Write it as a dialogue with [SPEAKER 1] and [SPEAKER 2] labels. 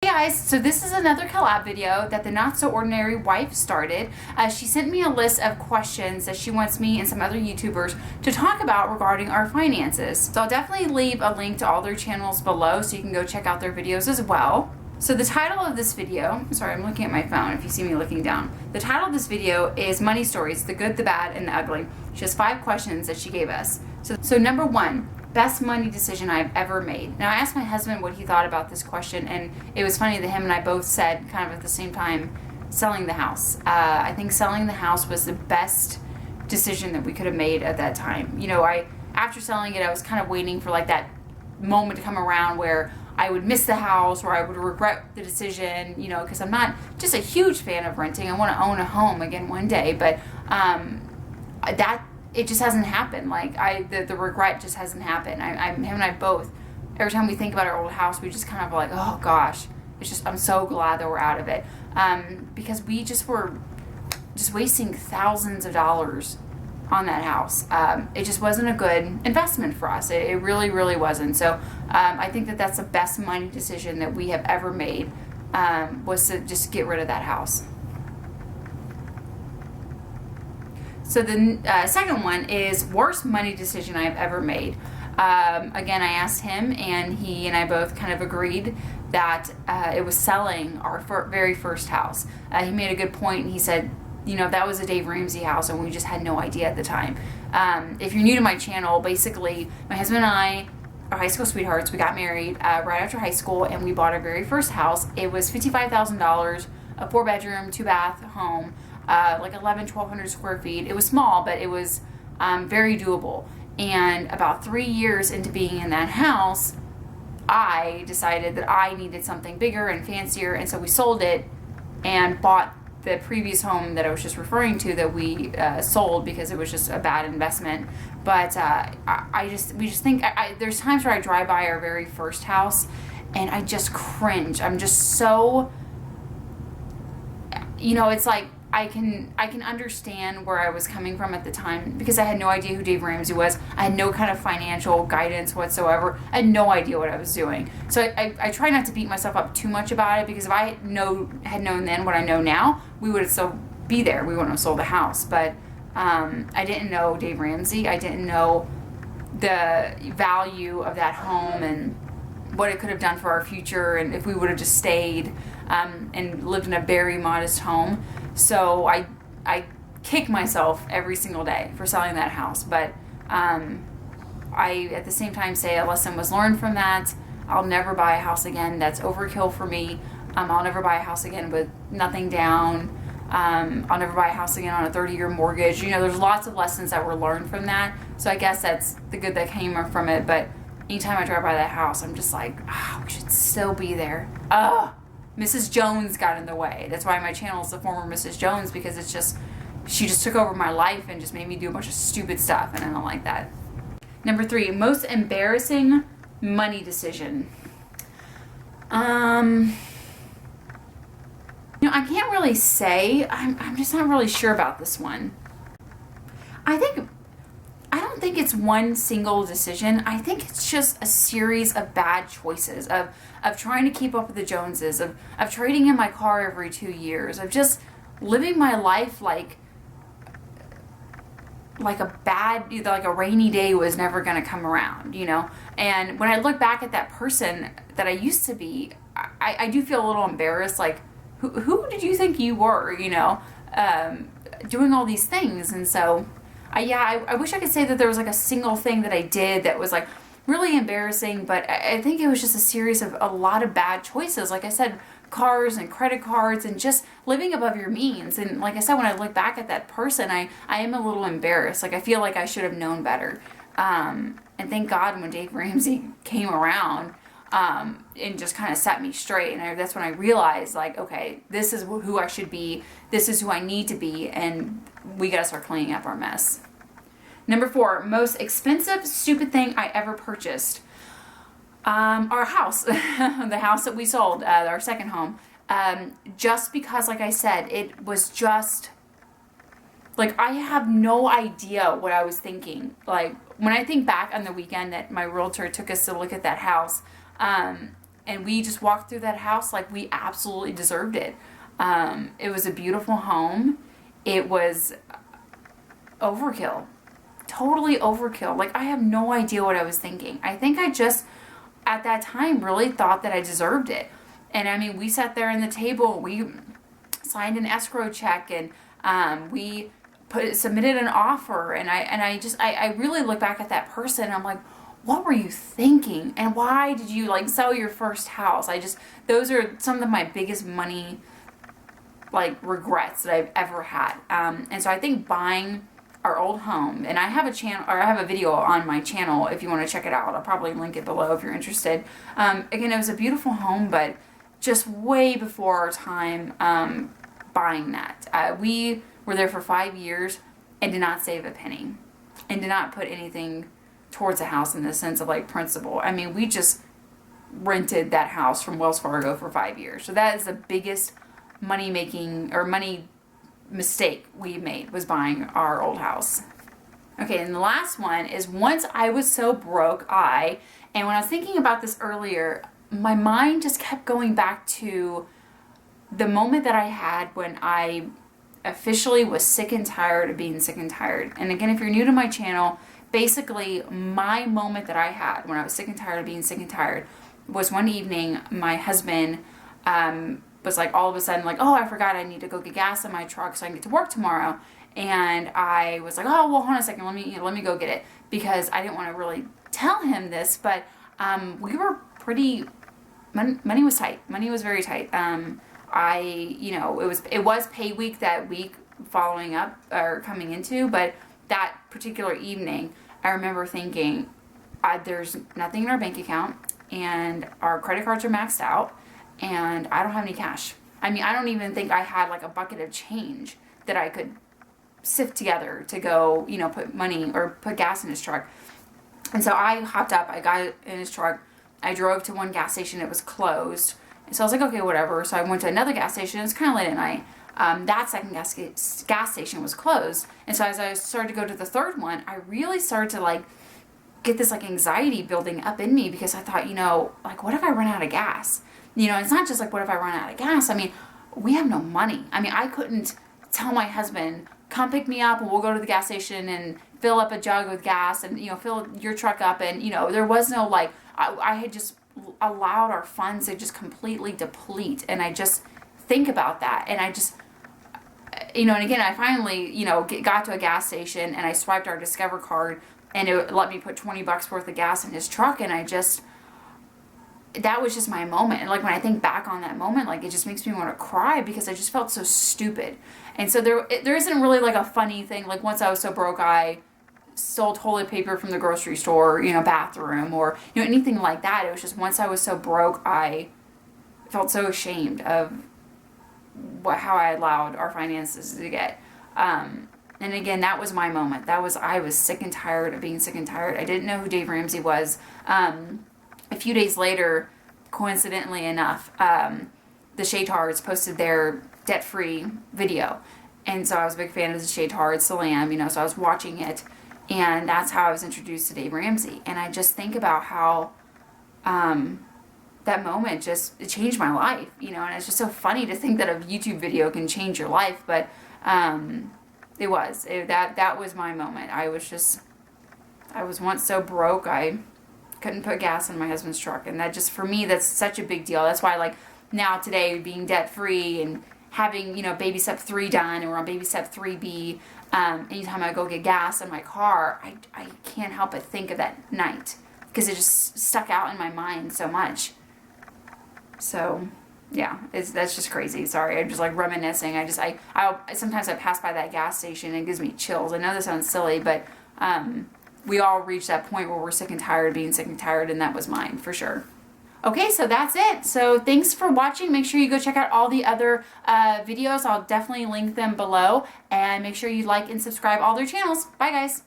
[SPEAKER 1] guys, so this is another collab video that the Not So Ordinary Wife started. She sent me a list of questions that she wants me and some other YouTubers to talk about regarding our finances. So I'll definitely leave a link to all their channels below so you can go check out their videos as well. So the title of this video, sorry, I'm looking at my phone if you see me looking down. The title of this video is Money Stories, the Good, the Bad, and the Ugly. She has 5 questions that she gave us. So number 1, best money decision I've ever made. Now I asked my husband what he thought about this question, and it was funny that him and I both said kind of at the same time, selling the house. I think selling the house was the best decision that we could have made at that time. You know, after selling it, I was kind of waiting for like that moment to come around where I would miss the house or I would regret the decision, you know, because I'm not just a huge fan of renting. I want to own a home again one day, but it just hasn't happened. Like the regret just hasn't happened. Him and I both, every time we think about our old house, we just kind of like, oh gosh, I'm so glad that we're out of it. Because we just were wasting thousands of dollars on that house. It just wasn't a good investment for us. It really, really wasn't. So I think that that's the best money decision that we have ever made, was to just get rid of that house. So the second one is worst money decision I've ever made. Again, I asked him, and he and I both kind of agreed that it was selling our very first house. He made a good point, and he said, you know, that was a Dave Ramsey house, and we just had no idea at the time. If you're new to my channel, basically, my husband and I are high school sweethearts. We got married right after high school, and we bought our very first house. It was $55,000, a 4-bedroom, 2-bath home, like 1,200 square feet. It was small, but it was very doable. And about 3 years into being in that house, I decided that I needed something bigger and fancier, and so we sold it and bought the previous home that I was just referring to that we sold because it was just a bad investment. But we just think, there's times where I drive by our very first house and I just cringe. I'm just so, you know, it's like I can understand where I was coming from at the time, because I had no idea who Dave Ramsey was. I had no kind of financial guidance whatsoever. I had no idea what I was doing. So I try not to beat myself up too much about it, because if I had known then what I know now, we would still be there. We wouldn't have sold the house. But I didn't know Dave Ramsey. I didn't know the value of that home and what it could have done for our future, and if we would have just stayed and lived in a very modest home. So I kick myself every single day for selling that house. But I, at the same time, say a lesson was learned from that. I'll never buy a house again. That's overkill for me. I'll never buy a house again with nothing down. I'll never buy a house again on a 30-year mortgage. You know, there's lots of lessons that were learned from that. So I guess that's the good that came from it. But anytime I drive by that house, I'm just like, oh, we should still be there. Mrs. Jones got in the way. That's why my channel is the former Mrs. Jones, because she just took over my life and just made me do a bunch of stupid stuff, and I don't like that. Number 3, most embarrassing money decision. You know, I can't really say. I'm just not really sure about this one. I don't think it's one single decision. I think it's just a series of bad choices, of trying to keep up with the Joneses, of trading in my car every 2 years, of just living my life like a rainy day was never going to come around, you know. And when I look back at that person that I used to be, I do feel a little embarrassed, like, who did you think you were, you know, doing all these things. And so I wish I could say that there was like a single thing that I did that was like really embarrassing, but I think it was just a series of a lot of bad choices. Like I said, cars and credit cards and just living above your means. And like I said, when I look back at that person, I am a little embarrassed. Like I feel like I should have known better. And thank God when Dave Ramsey came around and just kind of set me straight. And that's when I realized, like, okay, this is who I should be. This is who I need to be. And we got to start cleaning up our mess. Number 4, most expensive, stupid thing I ever purchased. Our house, the house that we sold, our second home. Just because, like I said, it was just, like, I have no idea what I was thinking. Like, when I think back on the weekend that my realtor took us to look at that house, And we just walked through that house like we absolutely deserved it. It was a beautiful home. It was overkill. Totally overkill. Like, I have no idea what I was thinking. I think I just, at that time, really thought that I deserved it. And I mean, we sat there in the table, we signed an escrow check, and we submitted an offer. And I really look back at that person, and I'm like, what were you thinking? And why did you like sell your first house? Those are some of my biggest money like regrets that I've ever had. And so I think buying our old home, and I have a channel, or I have a video on my channel if you want to check it out. I'll probably link it below if you're interested. Again, it was a beautiful home, but just way before our time buying that. We were there for 5 years and did not save a penny and did not put anything towards a house in the sense of like principal. I mean, we just rented that house from Wells Fargo for 5 years. So that is the biggest money mistake we made, was buying our old house. Okay, and the last one is, once I was so broke, and when I was thinking about this earlier, my mind just kept going back to the moment that I had when I officially was sick and tired of being sick and tired. And again, if you're new to my channel, basically my moment that I had when I was sick and tired of being sick and tired was one evening my husband was like, all of a sudden like, oh, I forgot I need to go get gas in my truck so I can get to work tomorrow. And I was like, oh, well, hold on a second, let me go get it, because I didn't want to really tell him this, but we were pretty, money was tight. Money was very tight. It was pay week that week following up or coming into, but that particular evening, I remember thinking, there's nothing in our bank account, and our credit cards are maxed out, and I don't have any cash. I mean, I don't even think I had like a bucket of change that I could sift together to go, put money or put gas in his truck. And so I hopped up, I got in his truck, I drove to one gas station, it was closed. And so I was like, okay, whatever. So I went to another gas station, it's kind of late at night. That second gas station was closed. And so as I started to go to the third one, I really started to like get this like anxiety building up in me, because I thought, like, what if I run out of gas? It's not just like, what if I run out of gas? I mean, we have no money. I mean, I couldn't tell my husband, come pick me up and we'll go to the gas station and fill up a jug with gas and, fill your truck up. And, there was no like, I had just allowed our funds to just completely deplete. And I just think about that. And I just, and again, I finally, got to a gas station and I swiped our Discover card and it let me put $20 worth of gas in his truck. And that was just my moment. And like, when I think back on that moment, like, it just makes me want to cry, because I just felt so stupid. And so there isn't really like a funny thing. Like, once I was so broke, I stole toilet paper from the grocery store, bathroom, or, anything like that. It was just, once I was so broke, I felt so ashamed of how I allowed our finances to get. And again, that was my moment. I was sick and tired of being sick and tired. I didn't know who Dave Ramsey was. A few days later, coincidentally enough, the Shaytards posted their debt-free video. And so I was a big fan of the Shaytards, Salam, so I was watching it. And that's how I was introduced to Dave Ramsey. And I just think about how that moment it changed my life, and it's just so funny to think that a YouTube video can change your life. But that was my moment. I was once so broke, I couldn't put gas in my husband's truck. And that just, for me, that's such a big deal. That's why, like, now today, being debt-free and having, baby step 3 done, and we're on baby step 3B, anytime I go get gas in my car, I can't help but think of that night, because it just stuck out in my mind so much. So, yeah, that's just crazy. Sorry, I'm just like reminiscing. Sometimes I pass by that gas station and it gives me chills. I know this sounds silly, but we all reach that point where we're sick and tired of being sick and tired, and that was mine for sure. Okay, so that's it. So thanks for watching. Make sure you go check out all the other videos. I'll definitely link them below, and make sure you like and subscribe all their channels. Bye, guys.